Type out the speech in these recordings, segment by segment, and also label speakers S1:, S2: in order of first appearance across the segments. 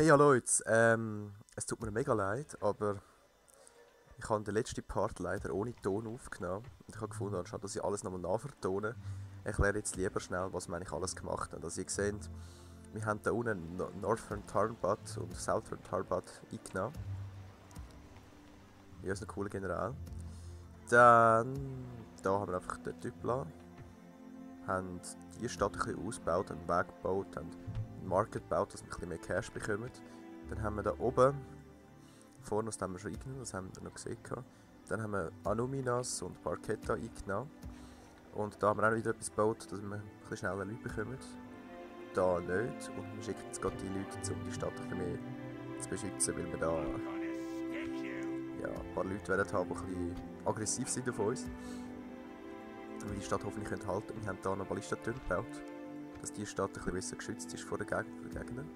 S1: Hey, hallo jetzt. Es tut mir mega leid, aber ich habe den letzten Part leider ohne Ton aufgenommen. Und ich habe gefunden, anstatt dass ich alles nochmal nachvertone, erkläre jetzt lieber schnell, was wir eigentlich alles gemacht haben. Also ihr seht, wir haben da unten Northern Tarbat und Southern Tarbat eingenommen. Ja, ist ein cooler General. Dann, da haben wir einfach den Typ gelassen. Haben die Stadt ein bisschen ausgebaut, einen Weg gebaut, haben einen Market gebaut, dass wir ein bisschen mehr Cash bekommen. Dann haben wir da oben, vorne, das haben wir schon eingenommen, das haben wir noch gesehen. Dann haben wir Anuminas und Barchetta eingenommen. Und da haben wir auch wieder etwas gebaut, dass wir ein bisschen schneller Leute bekommen. Da nicht. Und wir schicken jetzt gerade die Leute, um die Stadt ein bisschen mehr zu beschützen, weil wir da ja, ein paar Leute werden haben, die ein bisschen aggressiv sind auf uns. Und wir die Stadt hoffentlich halten können. Wir haben hier noch Ballistatürme gebaut, dass die Stadt ein bisschen besser geschützt ist vor den Gegnern.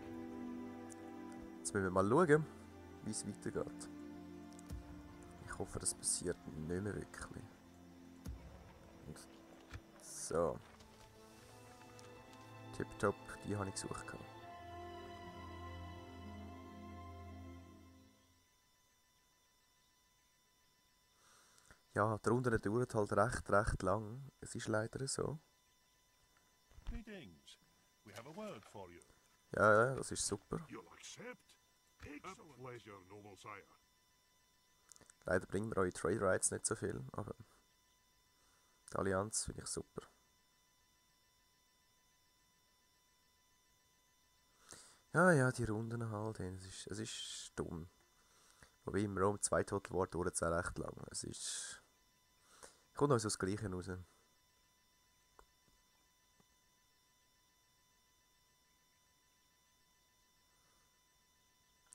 S1: Jetzt müssen wir mal schauen, wie es weitergeht. Ich hoffe, das passiert nicht mehr wirklich. Und so. Tipptopp, die habe ich gesucht. Ja, der untere dauert halt recht lang. Es ist leider so.
S2: Greetings. We have a word for you.
S1: Ja, das ist super.
S2: You'll accept? A pleasure, noble sire.
S1: Leider bringen mir eure Trade Rights nicht so viel, aber die Allianz finde ich super. Ja, die Runden halt, es ist dumm. Wobei im Rome 2 Total War dauert es auch recht lang. Es ist... Kommt noch so das Gleiche raus.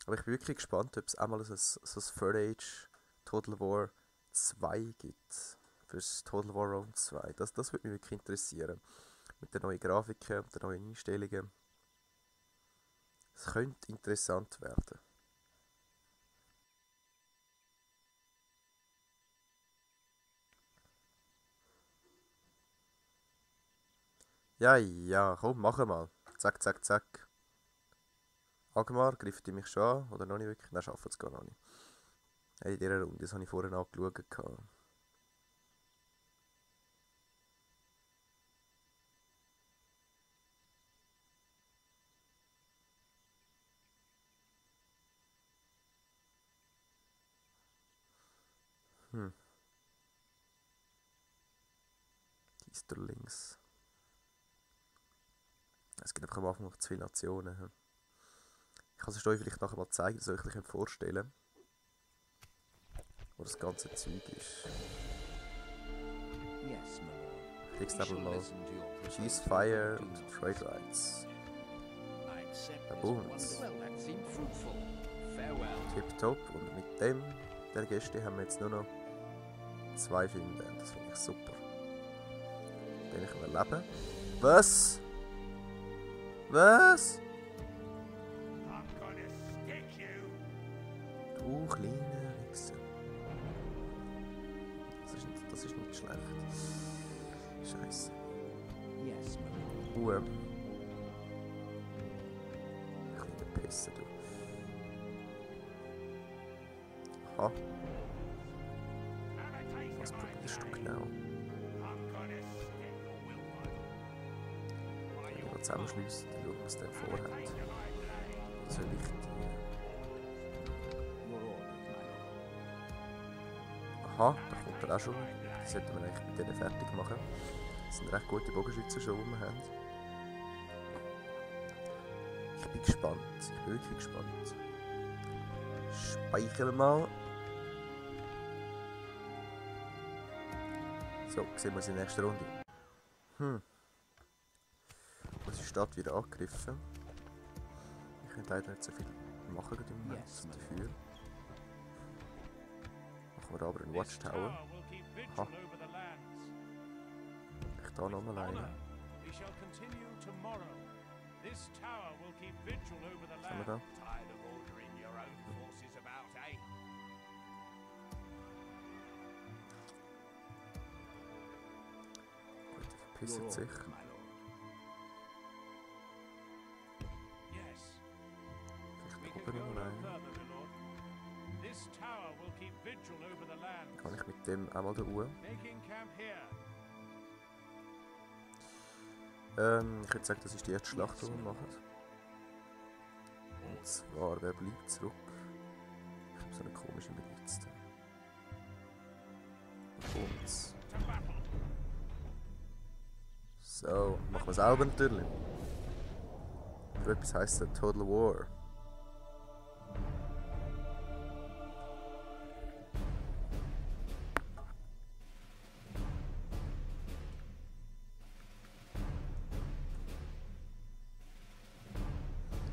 S1: Aber ich bin wirklich gespannt, ob es einmal so ein Third Age Total War 2 gibt. Fürs Total War Rome 2. Das würde mich wirklich interessieren. Mit den neuen Grafiken und den neuen Einstellungen. Es könnte interessant werden. Ja, komm, machen mal. Zack. Agmar, greift ihr mich schon an? Oder noch nicht wirklich? Nein, schaffen es gar noch nicht. Hey, in dieser Runde, das habe ich vorhin angeschaut. Die ist da links. Es gibt einfach am Anfang noch zu viele Nationen. Ich kann es euch vielleicht nachher mal zeigen, dass ihr euch ein vorstellen könnt, wo das ganze Zeug ist.
S3: Yes, my lord.
S1: Ich krieg's
S3: We
S1: aber
S3: shall
S1: mal
S3: listen to your
S1: Ceasefire
S3: proposal.
S1: und Trade Rights.
S3: I accept this
S1: Abundance.
S3: wonderful. Well, that seemed fruitful. Farewell.
S1: Tipptopp. Und mit dem, der Gäste, haben wir jetzt nur noch 2 finden. Das finde ich super. Den können wir leben. Was? Was?
S2: I'm gonna stick you.
S1: Du kleiner Wichser. Das ist nicht schlecht. Scheiße.
S3: Yes, my lord.
S1: Kleiner Pisser, du. Aha, was probierst du genau?
S2: I'm gonna stick or will
S1: Wenn wir zusammenschliessen, dann schauen wir, was der vorhat. Das soll ich
S3: Your orders, my lord.
S1: Aha, da kommt er auch schon. Das sollten wir eigentlich mit denen fertig machen. Das sind recht gute Bogenschützen schon, die wir haben. Ich bin gespannt. Ich bin wirklich gespannt. Speichern wir mal. So, sehen wir uns in der nächsten Runde. Unsere Stadt wieder angegriffen. Ich kann leider nicht so viel machen gerade im Moment
S3: Yes, my
S1: dafür. Machen wir aber einen Watchtower.
S2: Ha.
S1: Ich da noch mal eine.
S2: We shall continue tomorrow. This tower will keep vigil over the
S1: Haben wir
S2: land.
S1: da?
S2: Tired of ordering your own forces about, eh?
S1: Gut, die
S3: Your
S1: verpissen sich.
S3: orders, my lord.
S2: Yes.
S1: Vielleicht
S2: keep vigil over the land.
S1: Kann ich mit dem einmal da hoch?
S2: Making camp here.
S1: Ich würde sagen, das ist die erste Schlacht, die wir machen. Und zwar, wer bleibt zurück? Ich habe so eine komische Miliz da. Kommt's.
S2: To battle.
S1: So, machen wir selber natürlich. Für etwas heisst es Total War.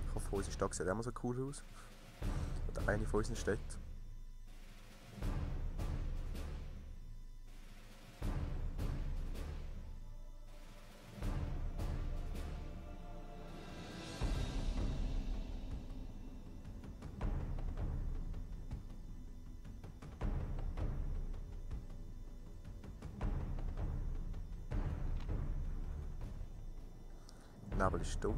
S1: Ich hoffe, unsere Stadt sieht immer so cool aus. Oder eine von unseren Städten. Nebel ist dumm.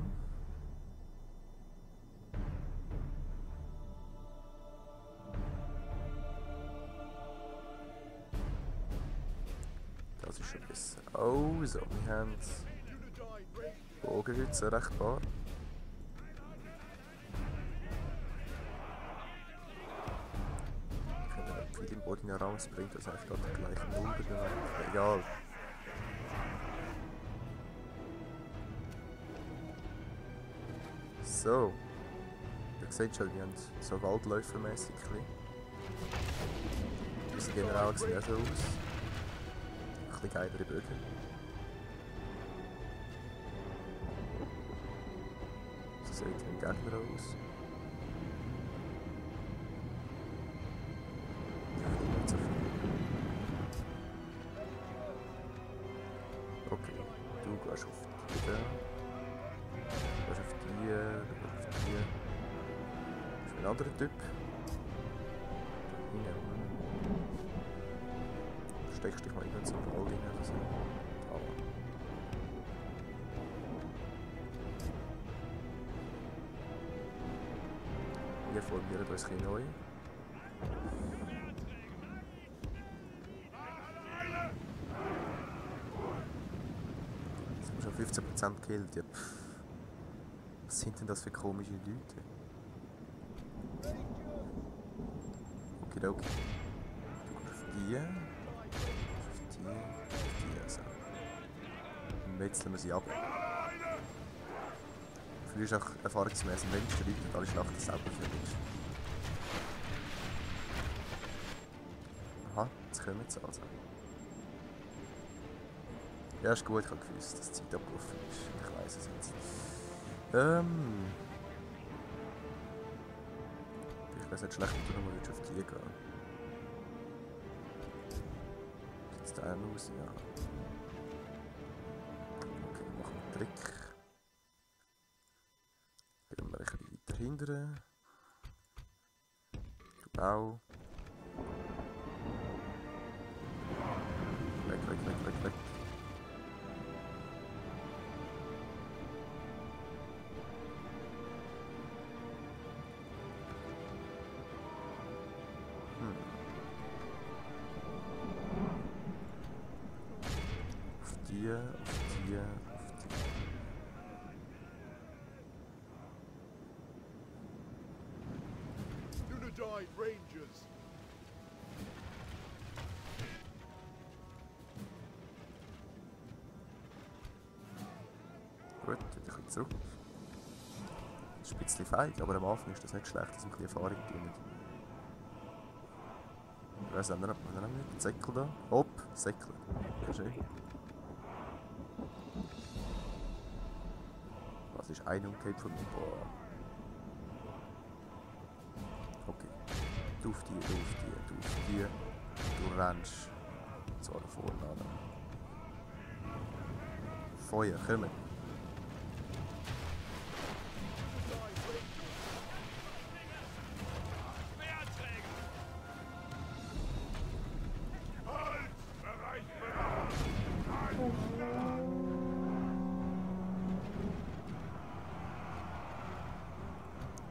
S1: Das ist schon besser. Oh, so, wir haben Bogenschützen recht paar. Wir können nicht viel im Boden herausbringen, das heißt gerade gleich 0 bewegt. Egal. So, ihr seht schon, wir haben so Waldläufermäßig ein bisschen. Unsere Generäle sehen auch so aus. Ein bisschen geilere Bögen. So sieht ein Gegner aus. Nicht so viel. Okay, du gehst auf die da. Du gehst auf die, du gehst auf die. Das ist ein anderer Typ. Ja. Du steckst dich mal in so einen Wald rein oder so. Ah. Wir formieren uns ein bisschen neu. Jetzt haben wir schon 15% gekillt. Ja, was sind denn das für komische Leute? Okay, okay. Du gehst auf die. Auf die. Also. Und metzeln wir sie ab. Früher ist auch erfahrungsgemäß am längsten Leute und alle Schlachten selber verwünscht. Aha, jetzt kommen sie also. Ja, ist gut, ich habe gewusst, dass die Zeit abgelaufen ist. Ich weiss es jetzt. Vielleicht wäre es nicht schlecht, wenn du nochmal auf die gehen. Jetzt da raus, ja. Okay, machen wir einen Trick. Gehen wir ein bisschen weiter hinten. Du auch. Weg. Auf die.
S4: Unidine Rangers.
S1: Gut, wieder ein bisschen zurück. Das ist ein bisschen feig, aber am Anfang ist das nicht schlecht, dass wir ein bisschen Erfahrung tun. Ich weiss, haben wir nicht einen Säckel da? Hopp, Säckel. Ja, schön. Was ist ein Umgekehrt von mir? Boah. Okay. Du auf die. Du rennst. So da vorne an. Feuer, kommen.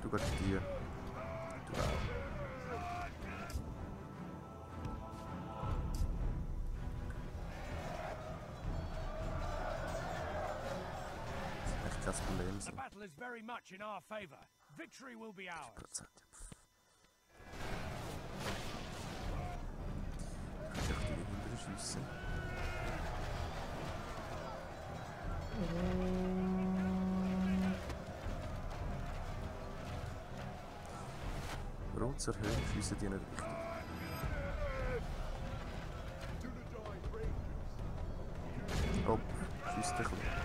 S1: Du gehst auf die. Du auch. Problem
S2: The
S1: sein.
S2: battle is very much in our favor. Victory will be ours.
S1: Prozent. Kannst du die hinterher schiessen? Warum zur Höhe schiessen die nicht richtig? Hopp, schiess dich ein bisschen.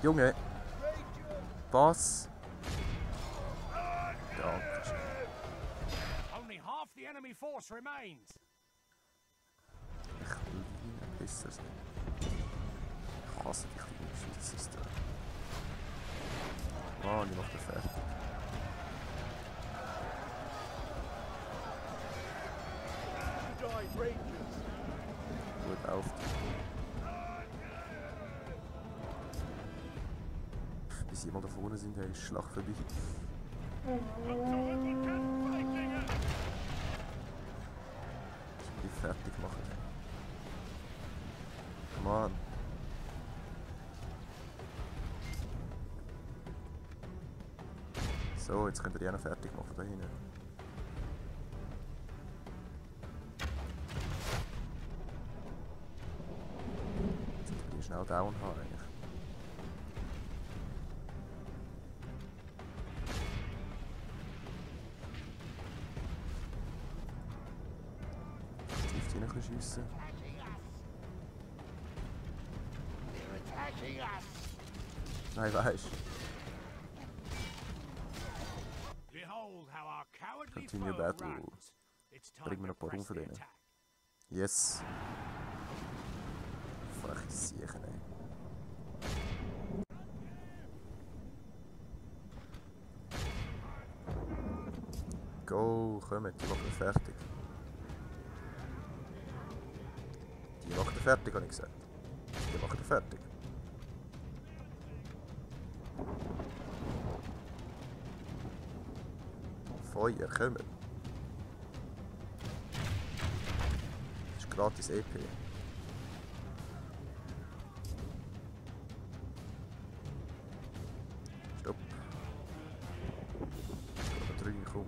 S1: Junge! Was? Danke.
S2: Only half the enemy force remains.
S1: Ich will ihn besser sein. Ich hasse die kleinen Schiedsrichter. Mann, ich mach den fertig. Gut auf. Bis jemand da vorne sind, hey, ist Schlag vorbei. Ich will die fertig machen. Come on. So, jetzt könnt ihr die auch noch fertig machen da hinten. Jetzt will ich schnell down haben eigentlich. Stift hier noch ein bisschen schiessen. Nein, weisst du.
S2: Behold how our cowardly
S1: Continue
S2: foe
S1: battle.
S2: runs. It's time
S1: Bring mir
S2: to
S1: noch ein paar
S2: press
S1: von
S2: the
S1: denen.
S2: attack.
S1: Yes. Freche Siechen, ey. Go, kommt, die machen wir fertig. Die machen wir fertig, habe ich gesagt. Die machen wir fertig. Feuer, kommen. Das ist gratis EP. Stopp. Ich kann drücken, komm.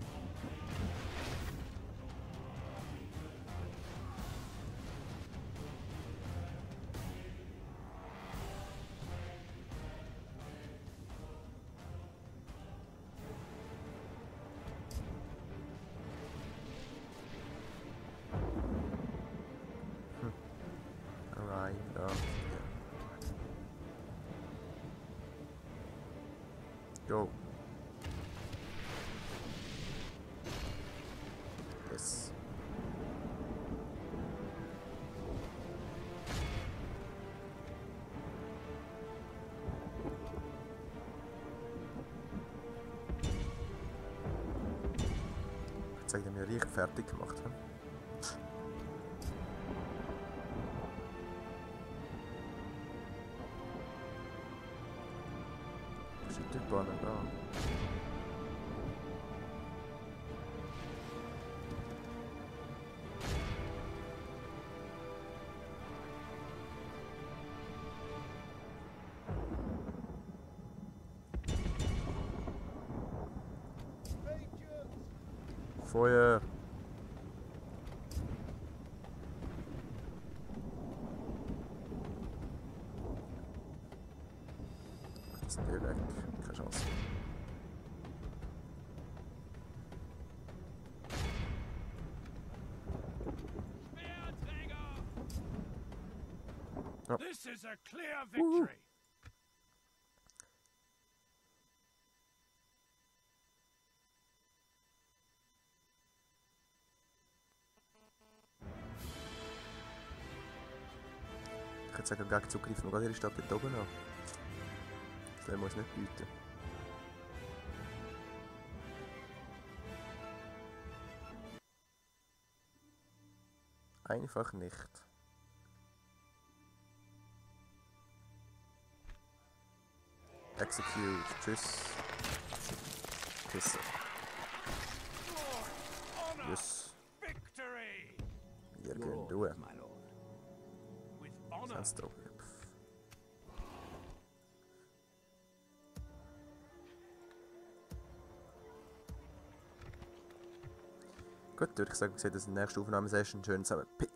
S1: Rein da. Go. Yes. Jetzt haben wir richtig fertig gemacht. He? Wo ist der Typ an da? Feuer! Das sind die weg. Keine Chance. Ja.
S2: This is a clear victory.
S1: Ich könnte sagen, gegen Zugriff noch ihre Stadt dort oben an. Das wollen wir uns nicht bieten. Einfach nicht. Execute. Tschüss. Pisse.
S2: Honor,
S1: Yes.
S2: victory.
S1: Wir
S3: Your
S1: gehen
S3: orders,
S1: durch.
S3: my lord.
S2: With honor,
S1: Sonst doch. Gut, würde ich sagen, wir sehen uns in der nächsten Aufnahmesession. Schön zusammen. Peace.